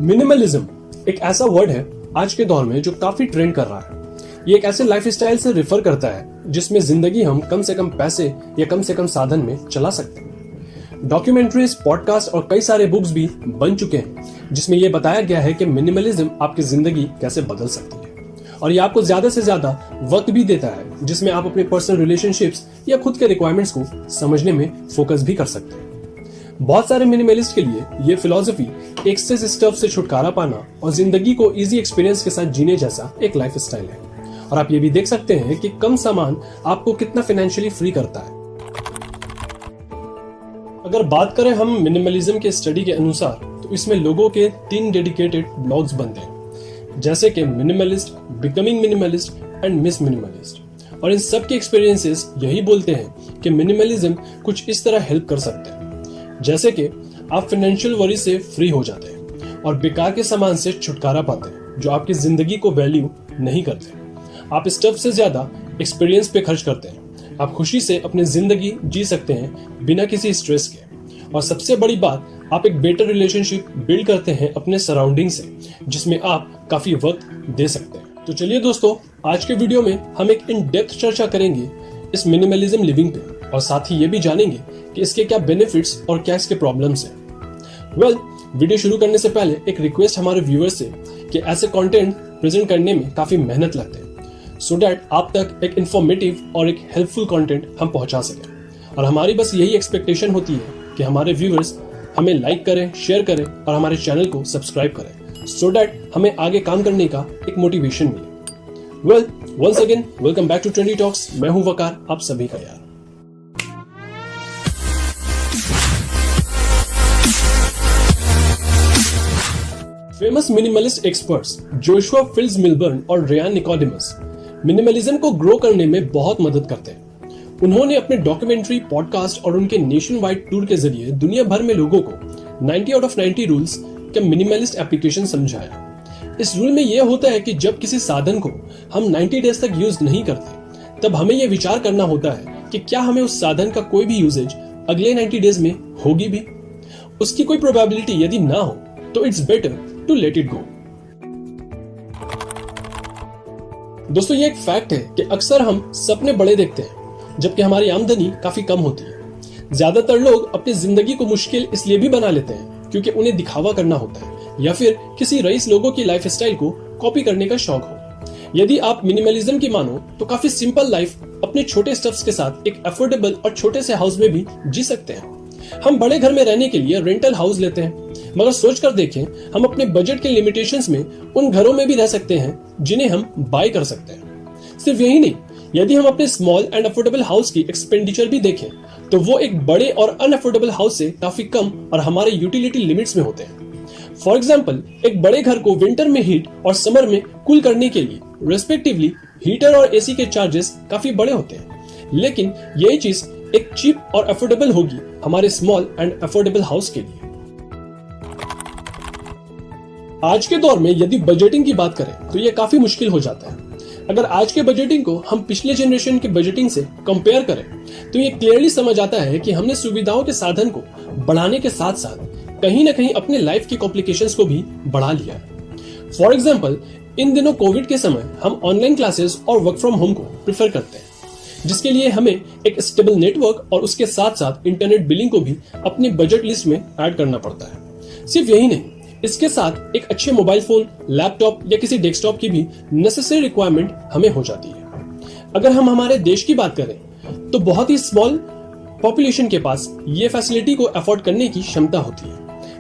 Minimalism एक ऐसा word है आज के दौर में जो काफी ट्रेंड कर रहा है। ये एक ऐसे लाइफस्टाइल से रेफर करता है जिसमें जिंदगी हम कम से कम पैसे या कम से कम साधन में चला सकते हैं। डॉक्यूमेंट्रीज, पॉडकास्ट और कई सारे बुक्स भी बन चुके हैं जिसमें यह बताया गया है कि मिनिमलिज्म आपकी जिंदगी कैसे बदल सकती है और ये आपको ज्यादा से ज्यादा वक्त भी देता है जिसमें आप अपने पर्सनल रिलेशनशिप्स या खुद के रिक्वायरमेंट्स को समझने में फोकस भी कर सकते हैं। बहुत सारे मिनिमलिस्ट के लिए ये फिलॉसफी एक्सेस स्टफ से छुटकारा पाना और जिंदगी को इजी एक्सपीरियंस के साथ जीने जैसा एक लाइफस्टाइल है। और आप ये भी देख सकते हैं कि कम सामान आपको कितना फाइनेंशियली फ्री करता है। अगर बात करें हम मिनिमलिज्म के स्टडी के अनुसार तो इसमें लोगों के 3 डेडिकेटेड ब्लॉग्स बनते हैं, जैसे कि minimalist, becoming minimalist and miss minimalist. और इन सब के एक्सपीरियंसेस यही बोलते हैं कि मिनिमलिज्म कुछ इस तरह हेल्प कर सकते हैं जैसे कि आप फाइनेंशियल वरी से फ्री हो जाते हैं और बेकार के सामान से छुटकारा पाते हैं जो आपकी जिंदगी को वैल्यू नहीं करते। आप स्टफ से ज्यादा एक्सपीरियंस पे खर्च करते हैं। आप खुशी से अपनी जिंदगी जी सकते हैं बिना किसी स्ट्रेस के। और सबसे बड़ी बात, आप एक बेटर रिलेशनशिप बिल्ड करते हैं अपने सराउंडिंग से जिसमें आप काफी वक्त दे सकते हैं। तो चलिए दोस्तों, आज के वीडियो में हम एक इन डेप्थ चर्चा करेंगे इस मिनिमलिज्म लिविंग पे और साथ ही ये भी जानेंगे कि इसके क्या बेनिफिट्स और क्या इसके प्रॉब्लम्स हैं। वीडियो शुरू करने से पहले एक रिक्वेस्ट हमारे व्यूअर्स से कि ऐसे कंटेंट प्रेजेंट करने में काफी मेहनत लगते हैं सो दैट आप तक एक इंफॉर्मेटिव और एक हेल्पफुल कंटेंट हम पहुंचा सकें। और हमारी बस यही एक्सपेक्टेशन होती है कि हमारे व्यूअर्स हमें लाइक करें, शेयर करें और हमारे चैनल को सब्सक्राइब करें सो दैट हमें आगे काम करने का एक मोटिवेशन मिले। Once again welcome back to trendy talks. मैं हूं वकार, आप सभी का यार। Famous minimalist experts Joshua Fields Millburn और रेयान निकोडेमस मिनिमलिज्म को ग्रो करने में बहुत मदद करते हैं। उन्होंने अपने डॉक्यूमेंट्री, पॉडकास्ट और उनके नेशन वाइड टूर के जरिए दुनिया भर में लोगों को 90 आउट ऑफ 90 रूल्स का मिनिमलिस्ट एप्लीकेशन समझाया। इस रूल में यह होता है कि जब किसी साधन को हम 90 डेज तक यूज नहीं करते तब हमें यह विचार करना होता है कि क्या हमें उस साधन का कोई भी यूजेज अगले 90 डेज में होगी भी। उसकी कोई प्रोबेबिलिटी यदि ना हो तो it's better to let it go. दोस्तों, ये एक फैक्ट है कि अक्सर हम सपने बड़े देखते हैं जबकि हमारी आमदनी काफी कम होती है। ज्यादातर लोग अपनी जिंदगी को मुश्किल इसलिए भी बना लेते हैं क्योंकि उन्हें दिखावा करना होता है या फिर किसी रईस लोगों की लाइफस्टाइल को कॉपी करने का शौक हो। यदि आप मिनिमलिज्म की मानो तो काफी सिंपल लाइफ अपने छोटे स्टफ्स के साथ एक अफोर्डेबल और छोटे से हाउस में भी जी सकते हैं। हम बड़े घर में रहने के लिए रेंटल हाउस लेते हैं, मगर सोच कर देखें, हम अपने बजट के लिमिटेशंस में उन घरों में भी रह सकते हैं जिन्हें हम बाय कर सकते हैं। सिर्फ यही नहीं, यदि हम अपने स्मॉल एंड अफोर्डेबल हाउस की एक्सपेंडिचर भी देखें तो वो एक बड़े और अनअफोर्डेबल हाउस से काफी कम और हमारे यूटिलिटी लिमिट्स में होते हैं। फॉर एग्जाम्पल, एक बड़े घर को विंटर में हीट और समर में कूल करने के लिए रेस्पेक्टिवली हीटर और एसी के चार्जेस काफी बड़े होते हैं, लेकिन यही चीज एक चीप और अफोर्डेबल होगी हमारे स्मॉल एंड अफोर्डेबल हाउस के लिए। आज के दौर में यदि बजटिंग की बात करें तो यह काफी मुश्किल हो जाता है। अगर आज के बजटिंग को हम पिछले जनरेशन के बजटिंग से कंपेयर करें तो ये क्लियरली समझ आता है कि हमने सुविधाओं के साधन को बढ़ाने के साथ साथ कहीं ना कहीं अपने लाइफ की कॉम्प्लिकेशंस को भी बढ़ा लिया है। फॉर एग्जाम्पल, इन दिनों कोविड के समय हम ऑनलाइन क्लासेस और वर्क फ्रॉम होम को प्रेफर करते हैं, जिसके लिए हमें एक स्टेबल नेटवर्क और उसके साथ साथ इंटरनेट बिलिंग को भी अपनी बजट लिस्ट में ऐड करना पड़ता है। सिर्फ यही नहीं, इसके साथ एक अच्छे मोबाइल फोन, लैपटॉप या किसी डेस्कटॉप की भी नेसेसरी रिक्वायरमेंट हमें हो जाती है। अगर हम हमारे देश की बात करें तो बहुत ही स्मॉल पॉपुलेशन के पास ये फैसिलिटी को अफोर्ड करने की क्षमता होती है,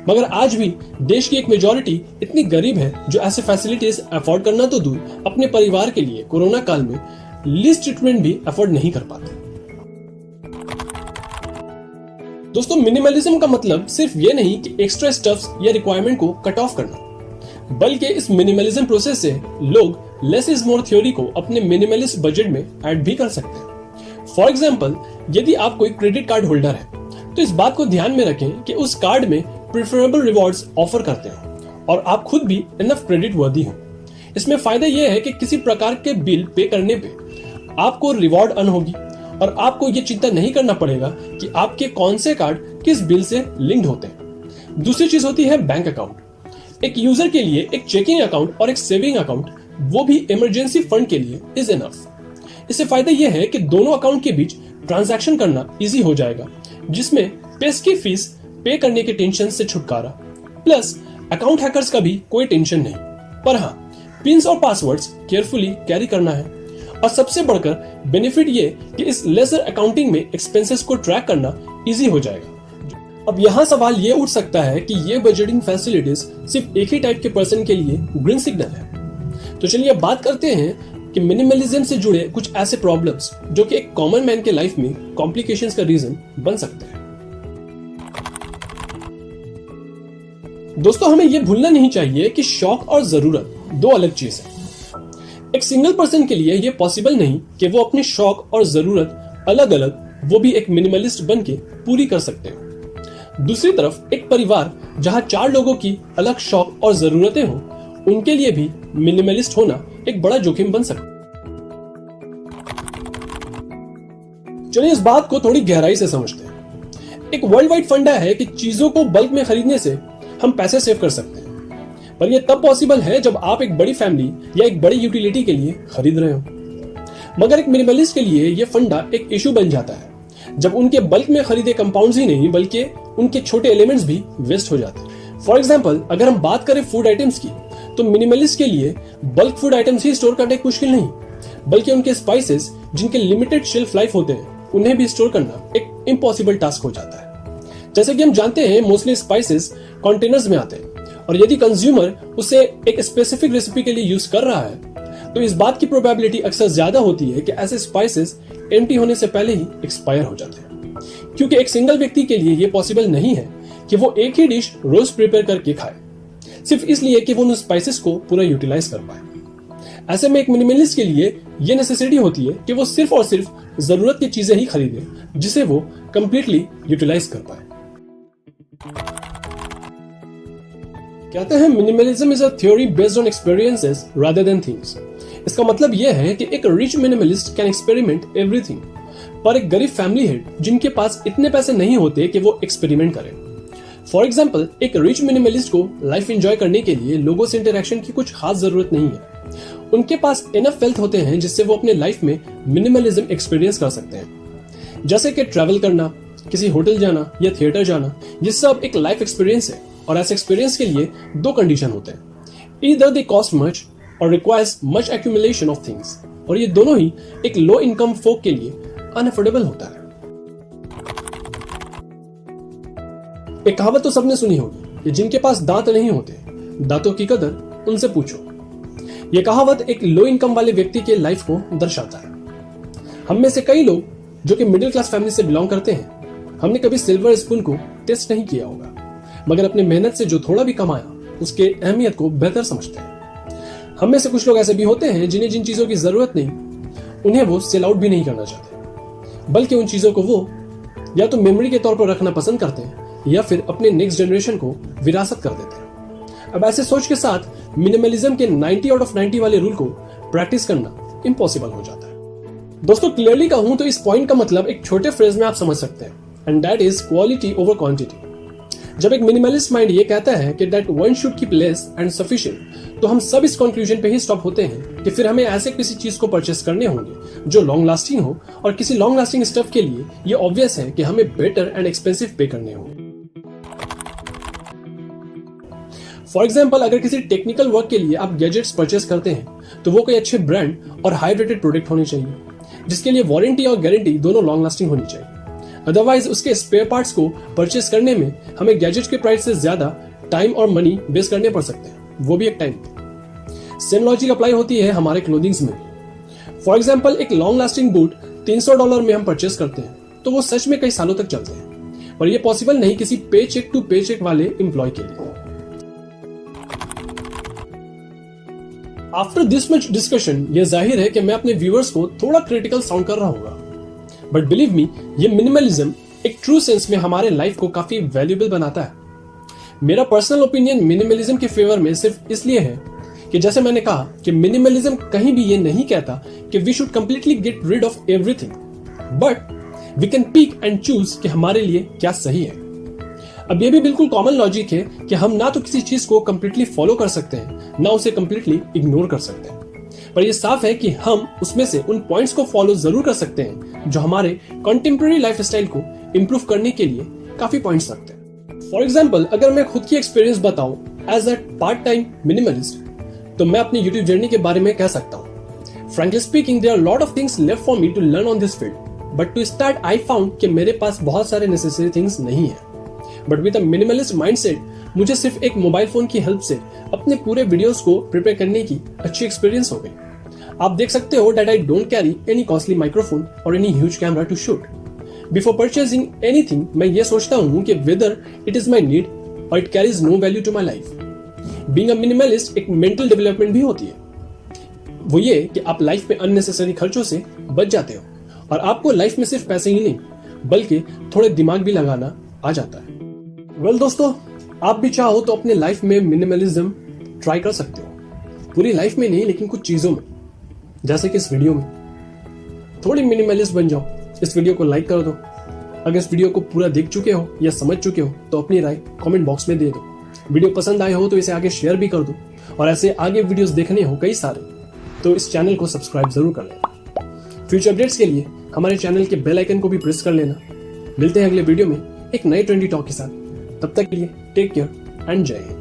मगर आज भी देश की एक मेजॉरिटी इतनी गरीब है जो ऐसे फैसिलिटीज अफोर्ड करना तो दूर, अपने परिवार के लिए कोरोना काल में लीस्ट ट्रीटमेंट भी अफोर्ड नहीं कर पाते। दोस्तों, मिनिमलिज्म का मतलब सिर्फ ये नहीं कि एक्स्ट्रा स्टफ्स या रिक्वायरमेंट को कट ऑफ करना, बल्कि इस मिनिमलिज्म प्रोसेस से लोग लेस इज मोर थ्योरी को अपने मिनिमलिस्ट बजट में ऐड भी कर सकते हैं। फॉर एग्जाम्पल, यदि आप कोई क्रेडिट कार्ड होल्डर है तो इस बात को ध्यान में रखें कि उस कार्ड में प्रेफरेबल रिवॉर्ड्स ऑफर करते हो और आप खुद भी इनफ क्रेडिट वर्दी हो। इसमें फायदा यह है कि किसी प्रकार के बिल पे करने पे आपको रिवॉर्ड अर्न होगी और आपको ये चिंता नहीं करना पड़ेगा कि आपके कौन से कार्ड किस बिल से लिंक्ड होते हैं। दूसरी चीज होती है बैंक अकाउंट। एक यूजर के लिए एक चेकिंग अकाउंट और एक सेविंग अकाउंट, वो भी इमरजेंसी फंड के लिए, इज इनफ। इससे फायदा यह है कि दोनों अकाउंट के बीच ट्रांजैक्शन करना इजी हो जाएगा, जिसमें पेस्ट की फीस पे करने के टेंशन से छुटकारा, प्लस अकाउंट हैकर्स का भी कोई टेंशन नहीं। पर हाँ, पिन्स और पासवर्ड्स केयरफुली कैरी करना है। और सबसे बढ़कर बेनिफिट ये कि इस लेजर अकाउंटिंग में एक्सपेंसेस को ट्रैक करना इजी हो जाएगा। अब यहाँ सवाल ये उठ सकता है कि ये बजटिंग फैसिलिटीज सिर्फ एक ही टाइप के पर्सन के लिए ग्रीन सिग्नल है। तो चलिए बात करते हैं कि मिनिमलिज्म से जुड़े कुछ ऐसे प्रॉब्लम्स जो कि एक कॉमन मैन के लाइफ में कॉम्प्लिकेशंस का रीजन बन सकते हैं। दोस्तों, हमें यह भूलना नहीं चाहिए कि शौक और जरूरत दो अलग चीज है। एक सिंगल पर्सन के लिए यह पॉसिबल नहीं कि वो अपने शौक और जरूरत अलग अलग, वो भी एक मिनिमलिस्ट बन के पूरी कर सकते हो। दूसरी तरफ एक परिवार जहां 4 लोगों की अलग शौक और जरूरतें हों, उनके लिए भी मिनिमलिस्ट होना एक बड़ा जोखिम बन सकता है। चलिए इस बात को थोड़ी गहराई से समझते हैं। एक वर्ल्ड वाइड फंडा है कि चीजों को बल्क में खरीदने से हम पैसे सेव कर सकते हैं, पर यह तब पॉसिबल है जब आप एक बड़ी फैमिली या एक बड़ी यूटिलिटी के लिए खरीद रहे हो। मगर एक मिनिमलिस्ट के लिए यह फंडा एक इशू बन जाता है जब उनके बल्क में खरीदे कंपाउंड्स ही नहीं बल्कि उनके छोटे एलिमेंट्स भी वेस्ट हो जाते हैं। फॉर एग्जाम्पल, अगर हम बात करें फूड आइटम्स की, तो मिनिमलिस्ट के लिए बल्क फूड आइटम्स ही स्टोर करना एक मुश्किल नहीं, बल्कि उनके स्पाइसेस जिनके लिमिटेड शेल्फ लाइफ होते हैं, उन्हें भी स्टोर करना एक इम्पॉसिबल टास्क हो जाता है। जैसे कि हम जानते हैं, मोस्टली स्पाइसेस कंटेनर्स में आते हैं, और यदि कंज्यूमर उसे एक स्पेसिफिक रेसिपी के लिए यूज कर रहा है, तो इस बात की प्रोबेबिलिटी अक्सर ज्यादा होती है कि ऐसे स्पाइसेस एम्प्टी होने से पहले ही एक्सपायर हो जाते हैं, क्योंकि एक सिंगल व्यक्ति के लिए यह पॉसिबल नहीं है कि वो एक ही डिश रोज प्रिपेयर करके खाए, सिर्फ इसलिए कि वो उन स्पाइसेस को पूरा यूटिलाइज कर पाए। ऐसे में एक मिनिमलिस्ट के लिए यह नेसेसिटी होती है कि वो सिर्फ और सिर्फ जरूरत की चीजें ही खरीदे, जिसे वो कंप्लीटली यूटिलाइज कर पाए। कहते हैं minimalism is a theory based on experiences rather than things. इसका मतलब यह है कि एक rich minimalist can experiment everything, पर एक गरीब फैमिली हेड जिनके पास इतने पैसे नहीं होते कि वो एक्सपेरिमेंट करें। फॉर एग्जाम्पल, एक रिच मिनिमलिस्ट को लाइफ एंजॉय करने के लिए लोगों से इंटरेक्शन की कुछ खास जरूरत नहीं है। उनके पास इनफ वेल्थ होते हैं जिससे वो अपने लाइफ में मिनिमलिज्म एक्सपीरियंस कर सकते हैं, जैसे कि ट्रैवल करना, किसी होटल जाना या थिएटर जाना। ये सब एक लाइफ एक्सपीरियंस है, और ऐसे एक्सपीरियंस के लिए 2 कंडीशन होते हैं, ईदर दे कॉस्ट मच और requires much accumulation of things, और ये दोनों ही एक लो इनकम फोक के लिए अनअफोर्डेबल होता है। एक कहावत तो सबने सुनी होगी कि जिनके पास दांत नहीं होते, दांतों की कदर उनसे पूछो। यह कहावत एक लो इनकम वाले व्यक्ति के लाइफ को दर्शाता है। हम में से कई लोग जो कि मिडिल क्लास फैमिली से बिलोंग करते हैं, हमने कभी सिल्वर स्पून को टेस्ट नहीं किया होगा, मगर अपने मेहनत से जो थोड़ा भी कमाया उसके अहमियत को बेहतर समझते हैं। हम में से कुछ लोग ऐसे भी होते हैं जिन्हें जिन चीजों की जरूरत नहीं, उन्हें वो सेल आउट भी नहीं करना चाहते, बल्कि उन चीजों को वो या तो मेमोरी के तौर पर रखना पसंद करते हैं या फिर अपने नेक्स्ट जनरेशन को विरासत कर देते हैं। अब ऐसे सोच के साथ मिनिमलिज्म के 90 आउट ऑफ 90 वाले रूल को प्रैक्टिस करना इम्पॉसिबल हो जाता है। दोस्तों, क्लियरली कहूं तो इस पॉइंट का मतलब एक छोटे फ्रेज में आप समझ सकते हैं, and that is quality over quantity. जब एक मिनिमलिस्ट माइंड ये कहता है कि that one should keep less and sufficient, तो हम सब इस कंक्लूजन पे ही स्टॉप होते हैं कि फिर हमें ऐसे किसी चीज को परचेस करने होंगे जो लॉन्ग लास्टिंग हो, और किसी लॉन्ग लास्टिंग स्टफ के लिए ये ऑब्वियस है कि हमें बेटर एंड एक्सपेंसिव पे करने होंगे। फॉर एग्जाम्पल, अगर किसी टेक्निकल वर्क के लिए आप गैजेट्स परचेस करते हैं तो वो कोई अच्छे ब्रांड और हाई रेटेड प्रोडक्ट होने चाहिए, जिसके लिए वारंटी और गारंटी दोनों लॉन्ग लास्टिंग होनी चाहिए। अदरवाइज उसके स्पेयर पार्ट्स को परचेस करने में हमें गैजेट के प्राइस से ज्यादा टाइम और मनी वेस्ट करने पड़ सकते हैं, वो भी एक टाइम पे। सेम लॉजिक अप्लाई होती है हमारे क्लोथिंग्स में। फॉर एग्जाम्पल, एक लॉन्ग लास्टिंग बूट $300 में हम परचेस करते हैं तो वो सच में कई सालों तक चलते हैं, पर यह पॉसिबल नहीं किसी पे चेक टू पे चेक वाले एम्प्लॉय के लिए। आफ्टर दिस मच डिस्कशन, यह जाहिर है कि मैं अपने व्यूअर्स को थोड़ा क्रिटिकल साउंड कर रहा हूँ, बट बिलीव मी, ये मिनिमलिज्म एक ट्रू सेंस में हमारे लाइफ को काफी वैल्यूएबल बनाता है। मेरा पर्सनल ओपिनियन मिनिमलिज्म के फेवर में सिर्फ इसलिए है कि जैसे मैंने कहा कि मिनिमलिज्म कहीं भी ये नहीं कहता कि we should completely get rid of everything, but we can pick and choose कि हमारे लिए क्या सही है। अब ये भी बिल्कुल कॉमन लॉजिक है कि हम ना तो किसी चीज को कंप्लीटली फॉलो कर सकते हैं, ना उसे कंप्लीटली इग्नोर कर सकते हैं, पर यह साफ है कि हम उसमें से उन पॉइंट्स को फॉलो जरूर कर सकते हैं जो हमारे कंटेम्प्रेरी लाइफस्टाइल को इंप्रूव करने के लिए काफी पॉइंट्स रखते हैं। फॉर एग्जाम्पल, अगर मैं खुद की एक्सपीरियंस बताऊं as a part time minimalist, तो मैं अपनी यूट्यूब जर्नी के बारे में कह सकता हूं। Frankly speaking, there are a lot of things left for me to learn on this field. But to start, I found कि मेरे पास बहुत सारे necessary things नहीं है। But with a minimalist mindset, मुझे सिर्फ एक मोबाइल फोन की हेल्प से अपने पूरे वीडियोस को प्रिपेयर करने की अच्छी एक्सपीरियंस हो गई। आप देख सकते हो that I don't carry any costly microphone or any huge camera to shoot. Before purchasing anything, मैं ये सोचता हूँ कि whether it is my need or it carries no value to my life. Being a minimalist एक mental development भी होती है। वो ये कि आप लाइफ में अननेसेसरी खर्चों से बच जाते हो और आपको लाइफ में सिर्फ पैसे ही नहीं बल्कि थोड़े दिमाग भी लगाना आ जाता है। वेल दोस्तों, आप भी चाहो तो अपने लाइफ में मिनिमलिज्म ट्राई कर सकते हो। पूरी लाइफ में नहीं, लेकिन कुछ चीजों में, जैसे कि इस वीडियो में थोड़ी मिनिमलिस्ट बन जाओ। इस वीडियो को लाइक कर दो। अगर इस वीडियो को पूरा देख चुके हो या समझ चुके हो तो अपनी राय कमेंट बॉक्स में दे दो। वीडियो पसंद आए हो तो इसे आगे शेयर भी कर दो, और ऐसे आगे वीडियोस देखने हो कई सारे तो इस चैनल को सब्सक्राइब जरूर कर लेना। फ्यूचर अपडेट्स के लिए हमारे चैनल के बेल आइकन को भी प्रेस कर लेना। मिलते हैं अगले वीडियो में एक नए ट्रेंडी टॉक के साथ। तब तक के लिए टेक केयर एंड जय हिंद।